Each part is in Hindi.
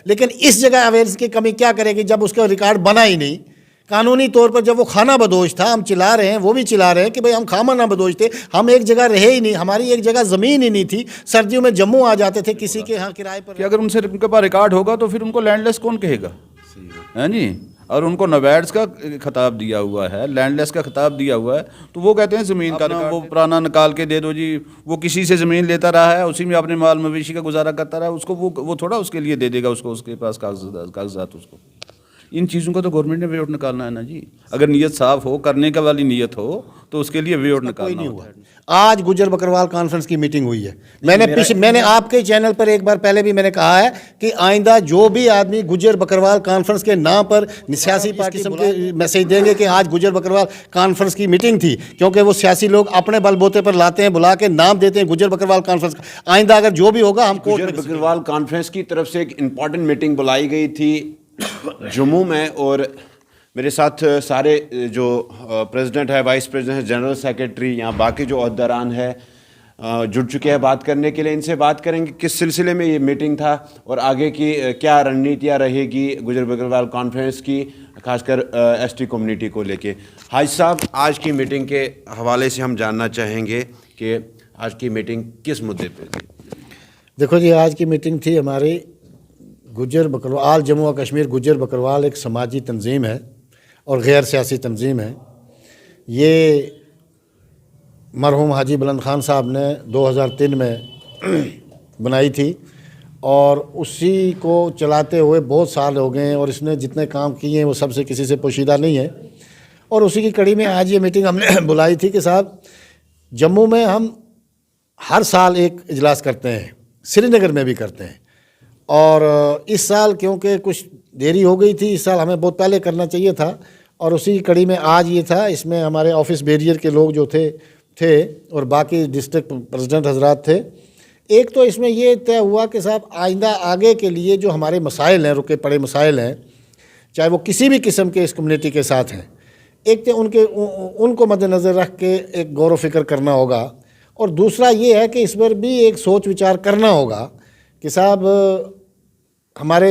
लेकिन इस जगह अवेयरनेस की कमी क्या करेगी जब उसका रिकॉर्ड बना ही नहीं। कानूनी तौर पर जब वो खाना बदोश था, हम चिल्ला रहे हैं, वो भी चिल्ला रहे हैं कि भाई हम खामा ना बदोश थे, हम एक जगह रहे ही नहीं, हमारी एक जगह ज़मीन ही नहीं थी, सर्दियों में जम्मू आ जाते थे किसी के यहाँ किराए पर। कि अगर उनसे उनके पास रिकॉर्ड होगा तो फिर उनको लैंडलेस कौन कहेगा, है जी। और उनको नवैड्स का खिताब दिया हुआ है, लैंडलेस का खिताब दिया हुआ है, तो वो कहते हैं ज़मीन का ना वो पुराना निकाल के दे दो जी। वो किसी से ज़मीन लेता रहा है, उसी में अपने माल मवेशी का गुजारा करता रहा, उसको वो थोड़ा उसके लिए दे देगा, उसको उसके पास कागजात उसको। इन चीज़ों का तो गवर्नमेंट ने वे आउट निकालना है ना जी। अगर नीयत साफ हो, करने का वाली नीयत हो, तो उसके लिए वे आउट निकालना नहीं हुआ। आज गुज्जर बकरवाल कॉन्फ्रेंस की मीटिंग हुई है। मैंने आपके चैनल पर एक बार पहले भी मैंने कहा है कि आइंदा जो भी आदमी गुज्जर बकरवाल कॉन्फ्रेंस के नाम पर सियासी पार्टी के मैसेज देंगे कि आज गुज्जर बकरवाल कॉन्फ्रेंस की मीटिंग थी, क्योंकि वो सियासी लोग अपने बलबूते पर लाते हैं, बुला के नाम देते हैं गुज्जर बकरवाल कॉन्फ्रेंस। आइंदा अगर जो भी होगा हम गुज्जर बकरवाल कॉन्फ्रेंस की तरफ से एक इम्पॉर्टेंट मीटिंग बुलाई गई थी जम्मू में, और मेरे साथ सारे जो प्रेसिडेंट है, वाइस प्रेसिडेंट है, जनरल सेक्रेटरी, यहाँ बाकी जो अहदेदारान है जुड़ चुके हैं बात करने के लिए। इनसे बात करेंगे किस सिलसिले में ये मीटिंग था और आगे की क्या रणनीतियाँ रहेगी गुज्जर बकरवाल कॉन्फ्रेंस की, खासकर एसटी कम्युनिटी को लेके। हाजी साहब, आज की मीटिंग के हवाले से हम जानना चाहेंगे कि आज की मीटिंग किस मुद्दे पर थी। देखो जी, आज की मीटिंग थी हमारी गुज्जर बकरवाल, जम्मू और कश्मीर गुज्जर बकरवाल एक समाजी तंजीम है और गैर सियासी तंजीम है। ये मरहूम हाजी बुलंद खान साहब ने 2003 में बनाई थी और उसी को चलाते हुए बहुत साल हो गए हैं, और इसने जितने काम किए हैं वो सबसे किसी से पोशीदा नहीं है। और उसी की कड़ी में आज ये मीटिंग हमने बुलाई थी कि साहब, जम्मू में हम हर साल एक इजलास करते हैं, श्रीनगर में भी करते हैं, और इस साल क्योंकि कुछ देरी हो गई थी, इस साल हमें बहुत पहले करना चाहिए था, और उसी की कड़ी में आज ये था। इसमें हमारे ऑफिस बैरियर के लोग जो थे और बाकी डिस्ट्रिक्ट प्रेसिडेंट हजरात थे। एक तो इसमें ये तय हुआ कि साहब आइंदा आगे के लिए जो हमारे मसाइल हैं, रुके पड़े मसाइल हैं, चाहे वो किसी भी किस्म के इस कम्युनिटी के साथ हैं, एक तो उनको मद्देनज़र रख के एक गौर व फिक्र करना होगा, और दूसरा ये है कि इस पर भी एक सोच विचार करना होगा कि साहब हमारे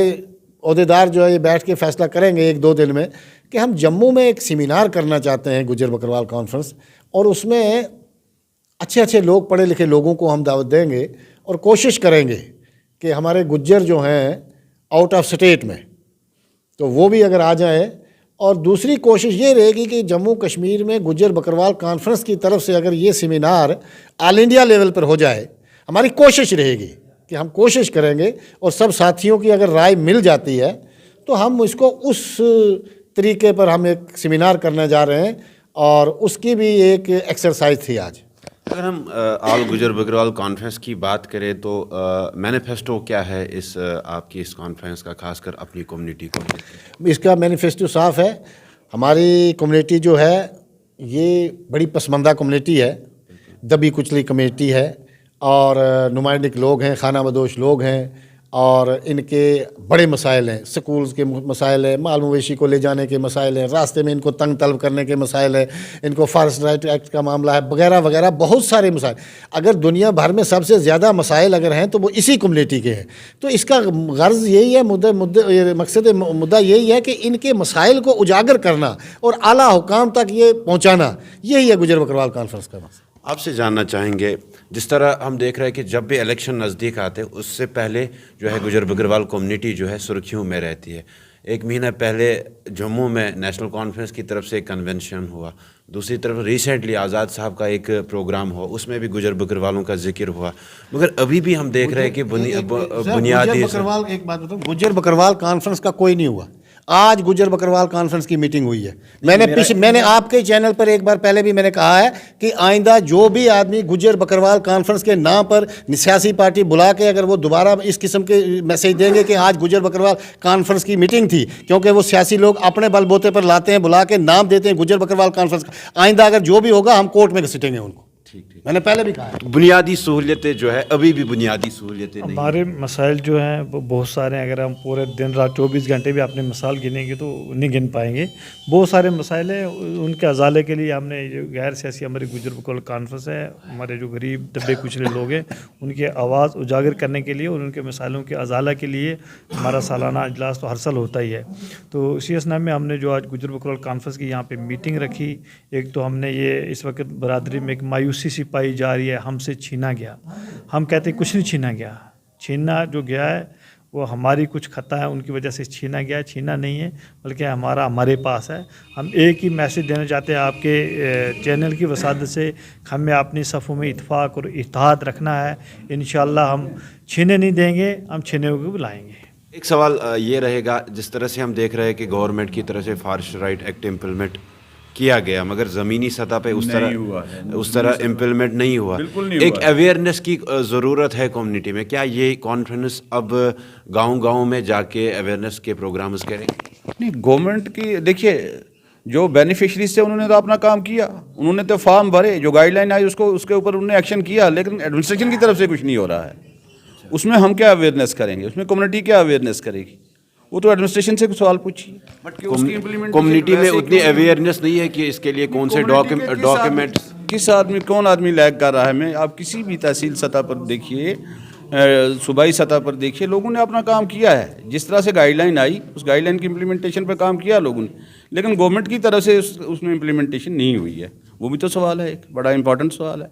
अहदेदार जो है ये बैठ के फ़ैसला करेंगे 1-2 दिन में कि हम जम्मू में एक सेमिनार करना चाहते हैं गुज्जर बकरवाल कॉन्फ्रेंस, और उसमें अच्छे अच्छे लोग, पढ़े लिखे लोगों को हम दावत देंगे और कोशिश करेंगे कि हमारे गुज्जर जो हैं आउट ऑफ स्टेट में, तो वो भी अगर आ जाए। और दूसरी कोशिश ये रहेगी कि जम्मू कश्मीर में गुज्जर बकरवाल कॉन्फ्रेंस की तरफ से अगर ये सेमिनार ऑल इंडिया लेवल पर हो जाए, हमारी कोशिश रहेगी कि हम कोशिश करेंगे, और सब साथियों की अगर राय मिल जाती है तो हम इसको उस तरीके पर हम एक सेमिनार करने जा रहे हैं, और उसकी भी एक एक्सरसाइज थी आज। अगर हम ऑल गुज्जर बकरवाल कॉन्फ्रेंस की बात करें तो मैनिफेस्टो क्या है इस आपकी इस कॉन्फ्रेंस का, खासकर अपनी कम्युनिटी को? इसका मैनिफेस्टो साफ़ है। हमारी कम्युनिटी जो है ये बड़ी पसमानदा कम्युनिटी है, दबी कुचली कम्युनिटी है, और नुमाइंदे लोग हैं, खाना बदोश लोग हैं, और इनके बड़े मसाइल हैं, स्कूल्स के मसाइल हैं, माल मवेशी को ले जाने के मसाइल हैं, रास्ते में इनको तंग तलब करने के मसाइल हैं, इनको फॉरेस्ट राइट एक्ट का मामला है, वगैरह वगैरह बहुत सारे मसाइल। अगर दुनिया भर में सबसे ज़्यादा मसाइल अगर हैं तो वो इसी कम्युनिटी के हैं। तो इसका गर्ज़ यही है, मुद्दा यही है कि इनके मसाइल को उजागर करना और आला हुकाम तक ये पहुँचाना, यही है गुज्जर बकरवाल कॉन्फ्रेंस का मकसद। आपसे जानना चाहेंगे, जिस तरह हम देख रहे हैं कि जब भी इलेक्शन नज़दीक आते हैं उससे पहले जो है गुज्जर बकरवाल कम्युनिटी जो है सुर्खियों में रहती है। 1 महीना पहले जम्मू में नेशनल कॉन्फ्रेंस की तरफ से एक कन्वेंशन हुआ, दूसरी तरफ रिसेंटली आज़ाद साहब का एक प्रोग्राम हुआ, उसमें भी गुज्जर बकरवालों का जिक्र हुआ, मगर अभी भी हम देख रहे हैं कि बुनियादी एक बात बताऊँ, गुज्जर बकरवाल कॉन्फ्रेंस का कोई नहीं हुआ। आज गुज्जर बकरवाल कॉन्फ्रेंस की मीटिंग हुई है। मैंने आपके चैनल पर एक बार पहले भी मैंने कहा है कि आइंदा जो भी आदमी गुज्जर बकरवाल कॉन्फ्रेंस के नाम पर सियासी पार्टी बुला के अगर वो दोबारा इस किस्म के मैसेज देंगे कि आज गुज्जर बकरवाल कॉन्फ्रेंस की मीटिंग थी, क्योंकि वो सियासी लोग अपने बलबूते पर लाते हैं, बुला के नाम देते हैं गुज्जर बकरवाल कॉन्फ्रेंस, आइंदा अगर जो भी होगा हम कोर्ट में घसीटेंगे उनको। ठीक। मैंने पहले भी कहा है। बुनियादी सहूलियतें जो है अभी भी बुनियादी सहूलियतें नहीं हमारे मसाइल जो हैं वो बहुत सारे हैं। अगर हम पूरे दिन रात 24 घंटे भी अपने मसाइल गिनेंगे तो नहीं गिन पाएंगे। बहुत सारे मसाइल हैं, उनके अजाले के लिए हमने जो गैर सियासी हमारी गुजर बकौल कॉन्फ्रेंस है, हमारे जो गरीब दबे कुचले लोग हैं उनकी आवाज़ उजागर करने के लिए और उनके मसाइलों के अजाला के लिए हमारा सालाना अजलास तो हर साल होता ही है। तो इसी असना में हमने जो आज गुजर बकौल कॉन्फ्रेंस की यहाँ पर मीटिंग रखी। एक तो हमने ये इस वक्त बरादरी में एक मायूसी सी पाई जा रही है, हमसे छीना गया। हम कहते कुछ नहीं छीना गया, छीना जो गया है वो हमारी कुछ खता है, उनकी वजह से छीना गया, छीना नहीं है बल्कि हमारे पास है। हम एक ही मैसेज देना चाहते हैं आपके चैनल की वसादत से, हमें अपनी सफ़ों में इत्फाक और इत्तेहाद रखना है। इंशाअल्लाह हम छीने नहीं देंगे, हम छीने को बुलाएंगे। एक सवाल ये रहेगा, जिस तरह से हम देख रहे हैं कि गवर्नमेंट की तरफ से फॉरेस्ट राइट एक्ट इम्प्लीमेंट किया गया मगर ज़मीनी सतह पे उस तरह इम्प्लीमेंट नहीं हुआ। एक अवेयरनेस की ज़रूरत है कम्युनिटी में। क्या ये कॉन्फ्रेंस अब गांव-गांव में जाके अवेयरनेस के प्रोग्राम्स करेंगे? नहीं, गवर्नमेंट की देखिए, जो बेनिफिशरीज थे उन्होंने तो अपना काम किया, उन्होंने तो फॉर्म भरे, जो गाइडलाइन आई उसके ऊपर उन्होंने एक्शन किया, लेकिन एडमिनिस्ट्रेशन की तरफ से कुछ नहीं हो रहा है। उसमें हम क्या अवेयरनेस करेंगे, उसमें कम्युनिटी क्या अवेयरनेस करेगी? वो तो एडमिनिस्ट्रेशन से सवाल पूछिए। बट कम्युनिटी में उतनी अवेयरनेस नहीं है कि इसके लिए कौन से डॉक्यूमेंट्स, कौन आदमी लैग कर रहा है। मैं आप किसी भी तहसील सतह पर देखिए, सूबाई सतह पर देखिए, लोगों ने अपना काम किया है। जिस तरह से गाइडलाइन आई उस गाइडलाइन की इम्प्लीमेंटेशन पर काम किया लोगों ने, लेकिन गवर्नमेंट की तरफ से उसमें इम्प्लीमेंटेशन नहीं हुई है। वो भी तो सवाल है, एक बड़ा इंपॉर्टेंट सवाल है।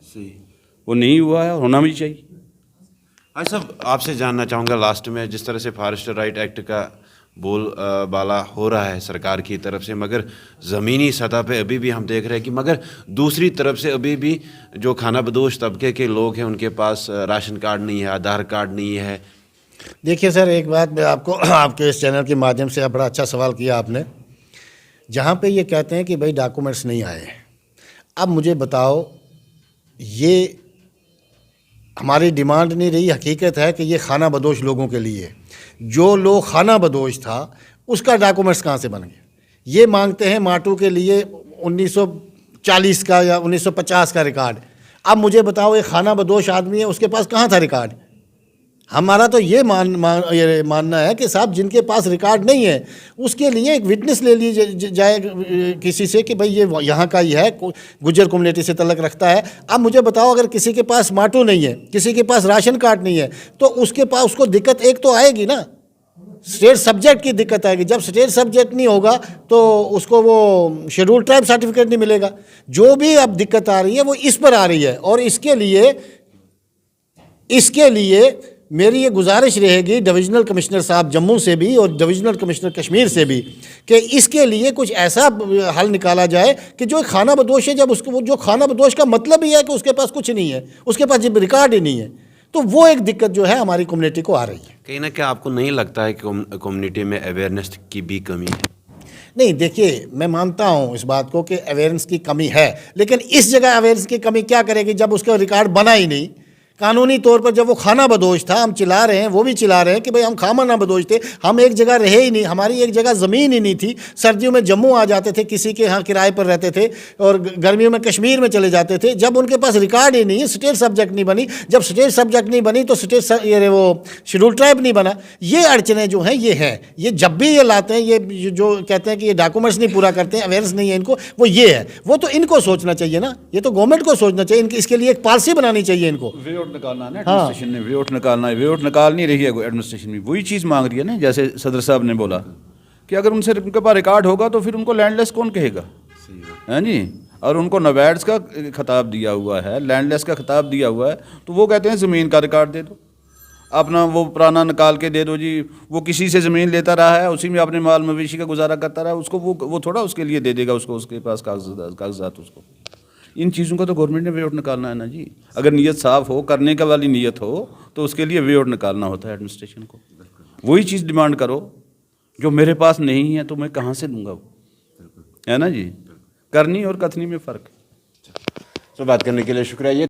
वो नहीं हुआ है, होना भी चाहिए। अच्छा, आपसे जानना चाहूँगा लास्ट में, जिस तरह से फॉरेस्ट राइट एक्ट का बोल बाला हो रहा है सरकार की तरफ से, मगर ज़मीनी सतह पे अभी भी हम देख रहे हैं कि मगर दूसरी तरफ से अभी भी जो खाना बदोश तबके के लोग हैं उनके पास राशन कार्ड नहीं है, आधार कार्ड नहीं है। देखिए सर, एक बात मैं आपको आपके इस चैनल के माध्यम से बड़ा अच्छा सवाल किया आपने। जहाँ पे ये कहते हैं कि भाई डॉक्यूमेंट्स नहीं आए, अब मुझे बताओ, ये हमारी डिमांड नहीं रही, हकीकत है कि ये खाना बदोश लोगों के लिए, जो लोग खाना बदोश था उसका डॉक्यूमेंट्स कहाँ से बन गए। ये मांगते हैं माटू के लिए 1940 का या 1950 का रिकॉर्ड। अब मुझे बताओ, ये खाना बदोश आदमी है, उसके पास कहाँ था रिकॉर्ड? हमारा तो ये मानना है कि साहब जिनके पास रिकॉर्ड नहीं है उसके लिए एक विटनेस ले ली जाए किसी से कि भाई ये यहाँ का ही है, गुज्जर कम्युनिटी से तल्लक रखता है। अब मुझे बताओ, अगर किसी के पास माटू नहीं है, किसी के पास राशन कार्ड नहीं है, तो उसके पास उसको दिक्कत एक तो आएगी ना, स्टेट सब्जेक्ट की दिक्कत आएगी। जब स्टेट सब्जेक्ट नहीं होगा तो उसको वो शेड्यूल ट्राइब सर्टिफिकेट नहीं मिलेगा। जो भी अब दिक्कत आ रही है वो इस पर आ रही है, और इसके लिए मेरी ये गुजारिश रहेगी डिविजनल कमिश्नर साहब जम्मू से भी और डिविजनल कमिश्नर कश्मीर से भी कि इसके लिए कुछ ऐसा हल निकाला जाए कि जो खाना बदोश है, जब उसको जो खाना बदोश का मतलब ही है कि उसके पास कुछ नहीं है, उसके पास जब रिकॉर्ड ही नहीं है, तो वो एक दिक्कत जो है हमारी कम्युनिटी को आ रही है। कहीं ना क्या आपको नहीं लगता है कि कम्युनिटी में अवेयरनेस की भी कमी है? नहीं, देखिए, मैं मानता हूँ इस बात को कि अवेयरनेस की कमी है, लेकिन इस जगह अवेयरनेस की कमी क्या करेगी जब उसका रिकॉर्ड बना ही नहीं। कानूनी तौर पर जब वो खाना बदोश था, हम चिल्ला रहे हैं, वो भी चिल्ला रहे हैं कि भाई हम खाना बदोश थे, हम एक जगह रहे ही नहीं, हमारी एक जगह ज़मीन ही नहीं थी। सर्दियों में जम्मू आ जाते थे, किसी के यहाँ किराए पर रहते थे, और गर्मियों में कश्मीर में चले जाते थे। जब उनके पास रिकॉर्ड ही नहीं है, स्टेट सब्जेक्ट नहीं बनी, जब स्टेट सब्जेक्ट नहीं बनी तो वो शेड्यूल ट्राइब नहीं बना। ये अड़चनें जो हैं ये हैं, ये जब भी ये लाते हैं, ये जो कहते हैं कि ये डॉक्यूमेंट्स नहीं पूरा करते हैं, अवेयरनेस नहीं है इनको, वो ये है। वो तो इनको सोचना चाहिए ना, ये तो गवर्नमेंट को सोचना चाहिए, इसके लिए एक पॉलिसी बनानी चाहिए इनको। निकालना है एडमिनिस्ट्रेशन ने, वेट निकालना है। वेट निकाल नहीं रही है एडमिनिस्ट्रेशन भी, वही चीज़ मांग रही है ना। जैसे सदर साहब ने बोला कि अगर उनके पास रिकॉर्ड होगा तो फिर उनको लैंडलेस कौन कहेगा, है जी। और उनको नवैड्स का खिताब दिया हुआ है, लैंडलेस का खिताब दिया हुआ है, तो वो कहते हैं ज़मीन का रिकॉर्ड दे दो, अपना वो पुराना निकाल के दे दो जी। वो किसी से ज़मीन लेता रहा है, उसी में अपने माल मवेशी का गुजारा करता रहा है, उसको वो थोड़ा उसके लिए दे देगा, उसको उसके पास कागजात उसको। इन चीज़ों का तो गवर्नमेंट ने वे आउट निकालना है ना जी। अगर नीयत साफ़ हो, करने का वाली नीयत हो, तो उसके लिए वे आउट निकालना होता है एडमिनिस्ट्रेशन को। वही चीज़ डिमांड करो जो मेरे पास नहीं है तो मैं कहाँ से दूंगा, वो है ना जी। करनी और कथनी में फ़र्क है। तो बात करने के लिए शुक्रिया।